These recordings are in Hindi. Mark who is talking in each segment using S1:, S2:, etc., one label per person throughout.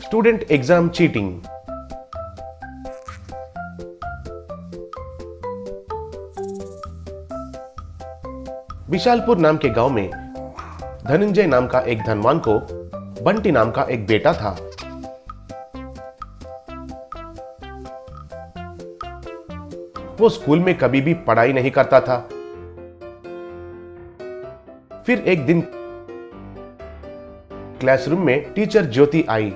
S1: Student exam cheating. विशालपुर नाम के गांव में धनंजय नाम का एक धनवान को बंटी नाम का एक बेटा था। वो स्कूल में कभी भी पढ़ाई नहीं करता था। फिर एक दिन क्लासरूम में टीचर ज्योति आई।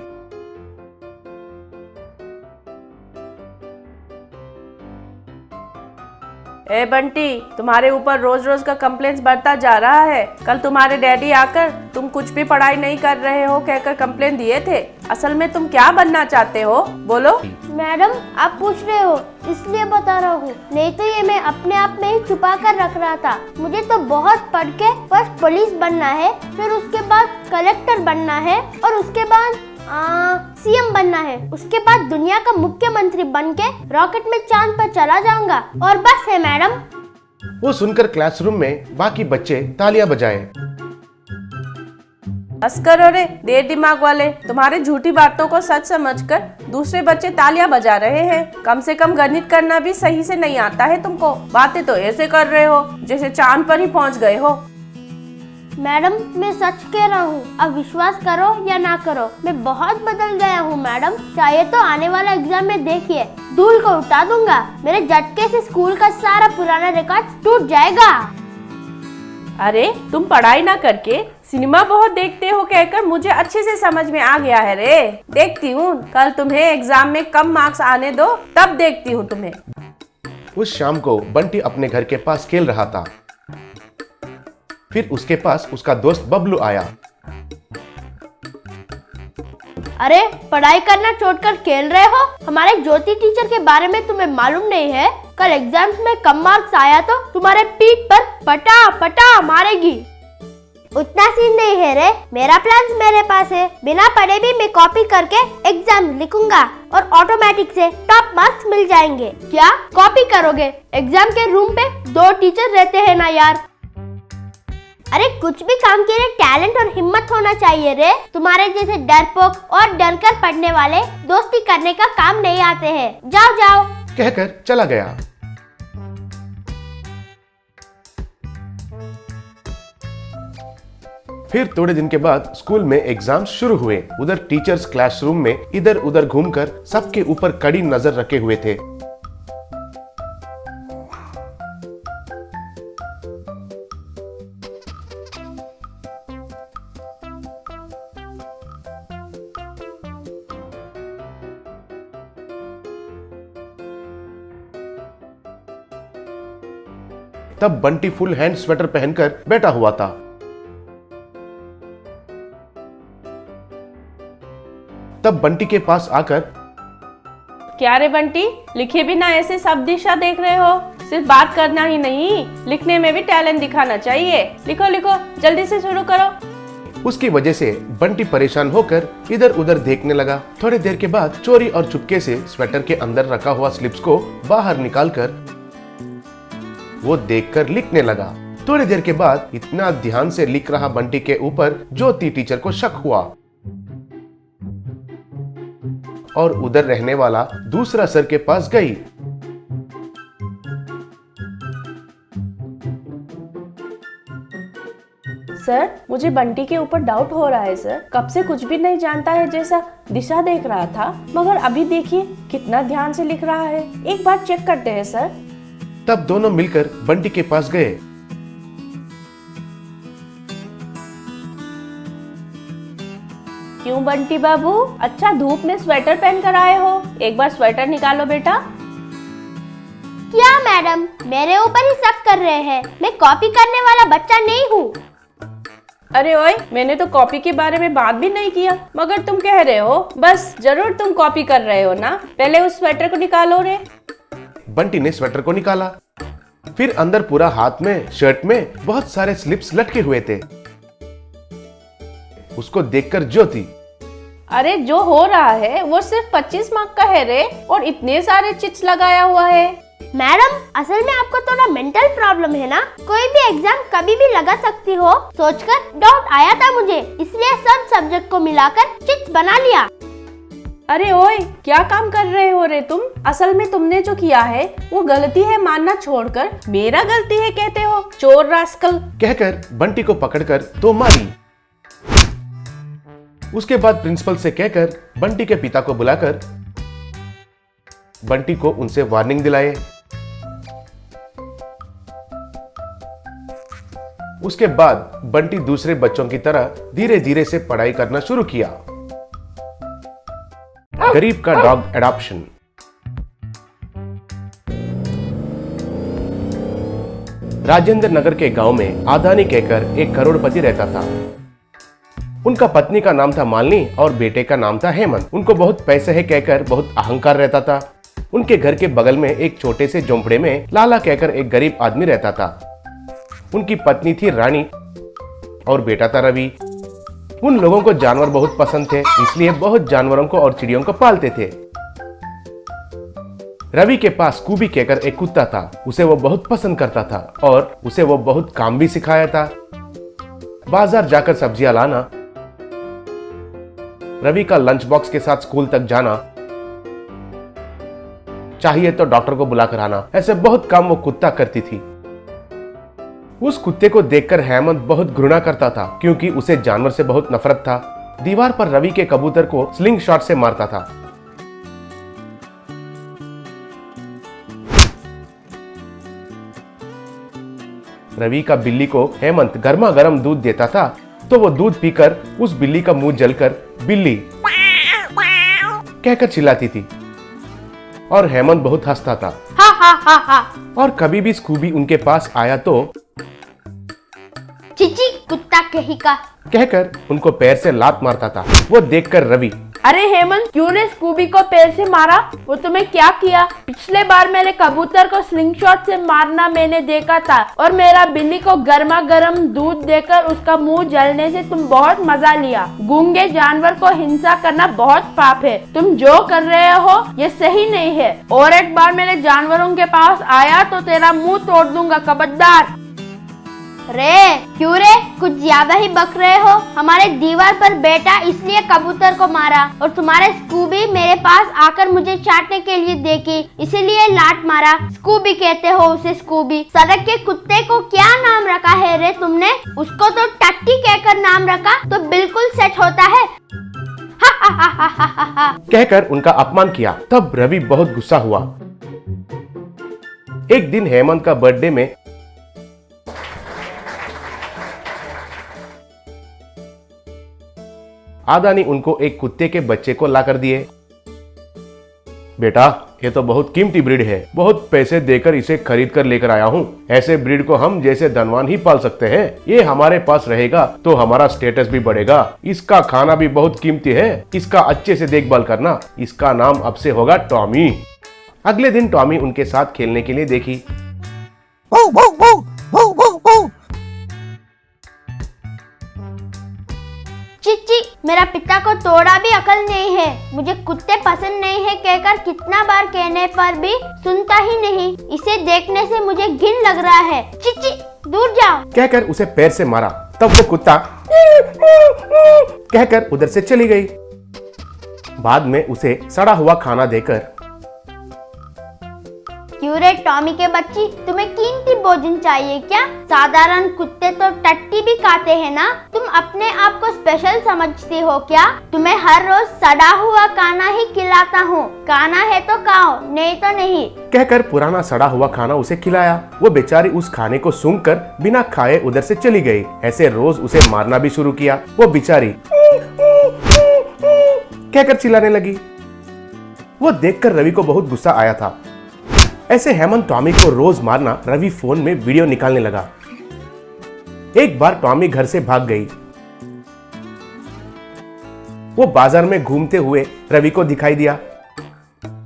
S2: ए बंटी, तुम्हारे ऊपर रोज रोज का कंप्लेंट्स बढ़ता जा रहा है। कल तुम्हारे डैडी आकर तुम कुछ भी पढ़ाई नहीं कर रहे हो कहकर कंप्लेंट दिए थे। असल में तुम क्या बनना चाहते हो, बोलो।
S3: मैडम, आप पूछ रहे हो इसलिए बता रहा हूँ, नहीं तो ये मैं अपने आप में ही छुपा कर रख रहा था। मुझे तो बहुत पढ़ के फर्स्ट पुलिस बनना है, फिर उसके बाद कलेक्टर बनना है और उसके बाद सीएम बनना है। उसके बाद दुनिया का मुख्यमंत्री बनके रॉकेट में चांद पर चला जाऊंगा और बस है मैडम।
S1: वो सुनकर क्लासरूम में बाकी बच्चे तालियां बजाए।
S2: बस करो रे देर दिमाग वाले, तुम्हारे झूठी बातों को सच समझकर दूसरे बच्चे तालियां बजा रहे हैं। कम से कम गणित करना भी सही से नहीं आता है तुमको। बातें तो ऐसे कर रहे हो जैसे चांद पर ही पहुंच गए हो।
S3: मैडम, मैं सच कह रहा हूँ, अब विश्वास करो या ना करो, मैं बहुत बदल गया हूँ मैडम। चाहे तो आने वाला एग्जाम में देखिए, धूल को उठा दूंगा। मेरे झटके से स्कूल का सारा पुराना रिकॉर्ड टूट जाएगा।
S2: अरे तुम पढ़ाई ना करके सिनेमा बहुत देखते हो कहकर मुझे अच्छे से समझ में आ गया है रे। देखती हूँ कल तुम्हें एग्जाम में कम मार्क्स आने दो, तब देखती हूँ तुम्हें।
S1: उस शाम को बंटी अपने घर के पास खेल रहा था। फिर उसके पास उसका दोस्त बबलू आया।
S3: अरे पढ़ाई करना छोड़कर खेल रहे हो? हमारे ज्योति टीचर के बारे में तुम्हें मालूम नहीं है? कल एग्जाम्स में कम मार्क्स आया तो तुम्हारे पीठ पर पटा पटा मारेगी। उतना सीन नहीं है रे, मेरा प्लान मेरे पास है। बिना पढ़े भी मैं कॉपी करके एग्जाम लिखूंगा और ऑटोमेटिक से टॉप मार्क्स मिल जाएंगे। क्या कॉपी करोगे? एग्जाम के रूम पे 2 टीचर रहते हैं ना यार। अरे कुछ भी काम के लिए टैलेंट और हिम्मत होना चाहिए रे। तुम्हारे जैसे डरपोक और डर कर पढ़ने वाले दोस्ती करने का काम नहीं आते हैं। जाओ जाओ
S1: कहकर चला गया। फिर थोड़े दिन के बाद स्कूल में एग्जाम शुरू हुए। उधर टीचर्स क्लासरूम में इधर उधर घूमकर सबके ऊपर कड़ी नजर रखे हुए थे। तब बंटी फुल हैंड स्वेटर पहनकर बैठा हुआ था। तब बंटी के पास आकर,
S2: क्या रे बंटी, लिखे बिना ऐसे सब दिशा देख रहे हो? सिर्फ बात करना ही नहीं, लिखने में भी टैलेंट दिखाना चाहिए। लिखो लिखो, जल्दी से शुरू करो।
S1: उसकी वजह से बंटी परेशान होकर इधर उधर देखने लगा। थोड़ी देर के बाद चोरी और चुपके से स्वेटर के अंदर रखा हुआ स्लिप्स को बाहर निकालकर वो देखकर लिखने लगा। थोड़ी देर के बाद इतना ध्यान से लिख रहा बंटी के ऊपर ज्योति टीचर को शक हुआ और उधर रहने वाला दूसरा सर के पास गई।
S2: सर, मुझे बंटी के ऊपर डाउट हो रहा है सर। कब से कुछ भी नहीं जानता है जैसा दिशा देख रहा था, मगर अभी देखिए कितना ध्यान से लिख रहा है। एक बार चेक करते हैं सर।
S1: तब दोनों मिलकर बंटी के पास गए।
S2: क्यों बंटी बाबू, अच्छा धूप में स्वेटर पहन कर आए हो? एक बार स्वेटर निकालो बेटा।
S3: क्या मैडम, मेरे ऊपर ही शक कर रहे हैं? मैं कॉपी करने वाला बच्चा नहीं हूँ।
S2: अरे ओए, मैंने तो कॉपी के बारे में बात भी नहीं किया, मगर तुम कह रहे हो। बस जरूर तुम कॉपी कर रहे हो ना। पहले उस स्वेटर को निकालो रे।
S1: बंटी ने स्वेटर को निकाला। फिर अंदर पूरा हाथ में शर्ट में बहुत सारे स्लिप्स लटके हुए थे। उसको देखकर ज्योति,
S2: अरे जो हो रहा है वो सिर्फ 25 मार्क का है रे, और इतने सारे चिट्स लगाया हुआ है।
S3: मैडम, असल में आपको थोड़ा मेंटल प्रॉब्लम है ना। कोई भी एग्जाम कभी भी लगा सकती हो सोचकर डाउट आया था मुझे, इसलिए सब सब्जेक्ट को मिलाकर चिट्स बना लिया।
S2: अरे ओए, क्या काम कर रहे हो रे तुम? असल में तुमने जो किया है वो गलती है मानना छोड़कर मेरा गलती है कहते हो, चोर रास्कल।
S1: कहकर बंटी को पकड़कर तो मारी। उसके बाद प्रिंसिपल से कहकर बंटी के पिता को बुलाकर बंटी को उनसे वार्निंग दिलाए। उसके बाद बंटी दूसरे बच्चों की तरह धीरे धीरे से पढ़ाई करना शुरू किया। गरीब का डॉग एडॉप्शन। राजेंद्र नगर के गांव में आदानी कहकर एक करोड़पति रहता था। उनका पत्नी का नाम था मालिनी और बेटे का नाम था हेमंत। उनको बहुत पैसे है कहकर बहुत अहंकार रहता था। उनके घर के बगल में एक छोटे से झोंपड़े में लाला कहकर एक गरीब आदमी रहता था। उनकी पत्नी थी रानी और बेटा था रवि। उन लोगों को जानवर बहुत पसंद थे, इसलिए बहुत जानवरों को और चिड़ियों को पालते थे। रवि के पास स्कूबी कहकर एक कुत्ता था। उसे वो बहुत पसंद करता था और उसे वो बहुत काम भी सिखाया था। बाजार जाकर सब्जियां लाना, रवि का लंच बॉक्स के साथ स्कूल तक जाना, चाहिए तो डॉक्टर को बुलाकर आना, ऐसे बहुत काम वो कुत्ता करती थी। उस कुत्ते को देखकर हेमंत बहुत घृणा करता था क्योंकि उसे जानवर से बहुत नफरत था। दीवार पर रवि के कबूतर को स्लिंग शॉट से मारता था। रवि का बिल्ली को हेमंत गर्मा गर्म दूध देता था तो वो दूध पीकर उस बिल्ली का मुंह जलकर बिल्ली कहकर चिल्लाती थी और हेमंत बहुत हंसता था।
S3: हा हा हा हा।
S1: और कभी भी स्कूबी उनके पास आया तो
S3: चिची कुत्ता कहीं का
S1: कहकर उनको पैर से लात मारता था। वो देखकर रवि,
S2: अरे हेमंत, क्यों ने स्कूबी को पैर से मारा? वो तुम्हें क्या किया? पिछले बार मेरे कबूतर को स्लिंगशॉट से मारना मैंने देखा था और मेरा बिल्ली को गर्मा गर्म दूध देकर उसका मुंह जलने से तुम बहुत मजा लिया। गूंगे जानवर को हिंसा करना बहुत पाप है। तुम जो कर रहे हो ये सही नहीं है। और एक बार मेरे जानवरों के पास आया तो तेरा मुंह तोड़ दूंगा, खबरदार।
S3: रे क्यों रे, कुछ ज्यादा ही बक रहे हो। हमारे दीवार पर बैठा इसलिए कबूतर को मारा और तुम्हारे स्कूबी मेरे पास आकर मुझे चाटने के लिए देखी इसीलिए लात मारा। स्कूबी कहते हो उसे? स्कूबी सड़क के कुत्ते को क्या नाम रखा है रे तुमने? उसको तो टट्टी कहकर नाम रखा तो बिल्कुल सेट होता है। हा हा हा हा हा हा हा।
S1: कहकर उनका अपमान किया। तब रवि बहुत गुस्सा हुआ। एक दिन हेमंत का बर्थडे में आदानी उनको एक कुत्ते के बच्चे को लाकर दिए। बेटा, ये तो बहुत कीमती ब्रीड है, बहुत पैसे देकर इसे खरीद कर लेकर आया हूँ। ऐसे ब्रीड को हम जैसे धनवान ही पाल सकते हैं। ये हमारे पास रहेगा तो हमारा स्टेटस भी बढ़ेगा। इसका खाना भी बहुत कीमती है, इसका अच्छे से देखभाल करना। इसका नाम अब से होगा टॉमी। अगले दिन टॉमी उनके साथ खेलने के लिए देखी।
S3: चिच्ची, मेरा पिता को थोड़ा भी अकल नहीं है। मुझे कुत्ते पसंद नहीं है कहकर कितना बार कहने पर भी सुनता ही नहीं। इसे देखने से मुझे घिन लग रहा है। चिच्ची दूर जाओ
S1: कहकर उसे पैर से मारा। तब वो कुत्ता कहकर उधर से चली गई। बाद में उसे सड़ा हुआ खाना देकर,
S3: क्यों रे टॉमी के बच्ची, तुम्हें कीमती भोजन चाहिए क्या? साधारण कुत्ते तो टट्टी भी खाते हैं ना। तुम अपने आप को स्पेशल समझती हो क्या? तुम्हें हर रोज सड़ा हुआ खाना ही खिलाता हूँ। खाना है तो खाओ, नहीं तो नहीं।
S1: कहकर पुराना सड़ा हुआ खाना उसे खिलाया। वो बेचारी उस खाने को सूंघकर बिना खाए उधर से चली गई। ऐसे रोज उसे मारना भी शुरू किया। वो बेचारी कहकर चिल्लाने लगी। वो देखकर रवि को बहुत गुस्सा आया था। ऐसे हेमंत टॉमी को रोज मारना, रवि फोन में वीडियो निकालने लगा। एक बार टॉमी घर से भाग गई। वो बाजार में घूमते हुए रवि को दिखाई दिया।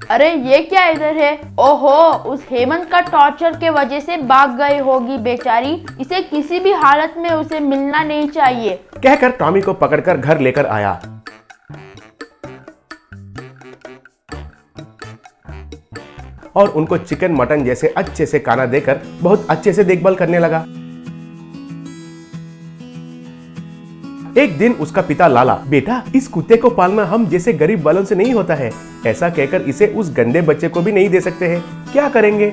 S2: अरे ये क्या इधर है? ओहो, उस हेमंत का टॉर्चर के वजह से भाग गई होगी बेचारी। इसे किसी भी हालत में उसे मिलना नहीं चाहिए।
S1: कहकर टॉमी को पकड़कर घर लेकर आया। और उनको चिकन मटन जैसे अच्छे से खाना देकर बहुत अच्छे से देखभाल करने लगा। एक दिन उसका पिता लाला, बेटा इस कुत्ते को पालना हम जैसे गरीब वालों से नहीं होता है, ऐसा कहकर इसे उस गंदे बच्चे को भी नहीं दे सकते हैं, क्या करेंगे?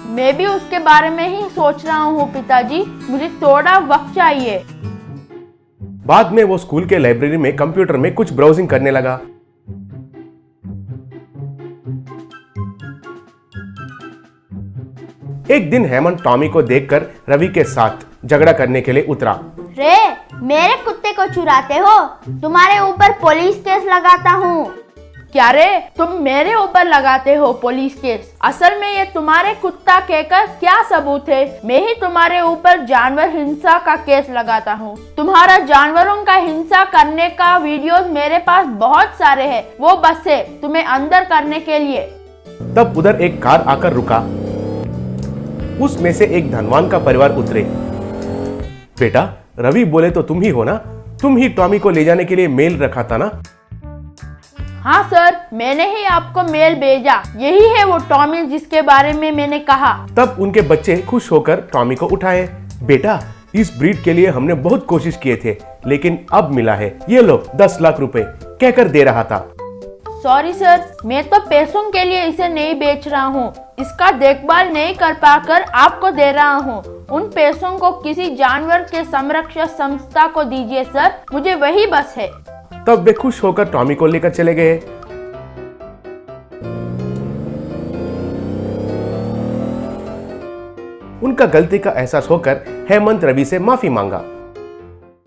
S4: मैं भी उसके बारे में ही सोच रहा हूँ पिताजी, मुझे थोड़ा वक्त चाहिए।
S1: बाद में वो स्कूल के लाइब्रेरी में कंप्यूटर में कुछ ब्राउजिंग करने लगा। एक दिन हेमंत टॉमी को देखकर रवि के साथ झगड़ा करने के लिए उतरा।
S3: रे, मेरे कुत्ते को चुराते हो, तुम्हारे ऊपर पुलिस केस लगाता हूँ।
S4: क्या रे, तुम मेरे ऊपर लगाते हो पुलिस केस? असल में ये तुम्हारे कुत्ता कहकर क्या सबूत है? मैं ही तुम्हारे ऊपर जानवर हिंसा का केस लगाता हूँ। तुम्हारा जानवरों का हिंसा करने का वीडियोस मेरे पास बहुत सारे हैं, वो बस है तुम्हें अंदर करने के लिए।
S1: तब उधर एक कार आकर रुका। उसमें से एक धनवान का परिवार उतरे। बेटा, रवि बोले तो तुम ही हो ना? तुम ही टॉमी को ले जाने के लिए मेल रखा था ना?
S4: हाँ सर, मैंने ही आपको मेल भेजा, यही है वो टॉमी जिसके बारे में मैंने कहा।
S1: तब उनके बच्चे खुश होकर टॉमी को उठाए। बेटा, इस ब्रीड के लिए हमने बहुत कोशिश किए थे, लेकिन अब मिला है, ये लो 10 लाख रुपए, कहकर दे रहा था।
S4: सॉरी सर, मैं तो पैसों के लिए इसे नहीं बेच रहा हूँ, इसका देखभाल नहीं कर पाकर आपको दे रहा हूँ। उन पैसों को किसी जानवर के संरक्षण संस्था को दीजिए सर, मुझे वही बस है।
S1: तब वे खुश होकर टॉमी को लेकर चले गए। उनका गलती का एहसास होकर हेमंत रवि से माफी मांगा।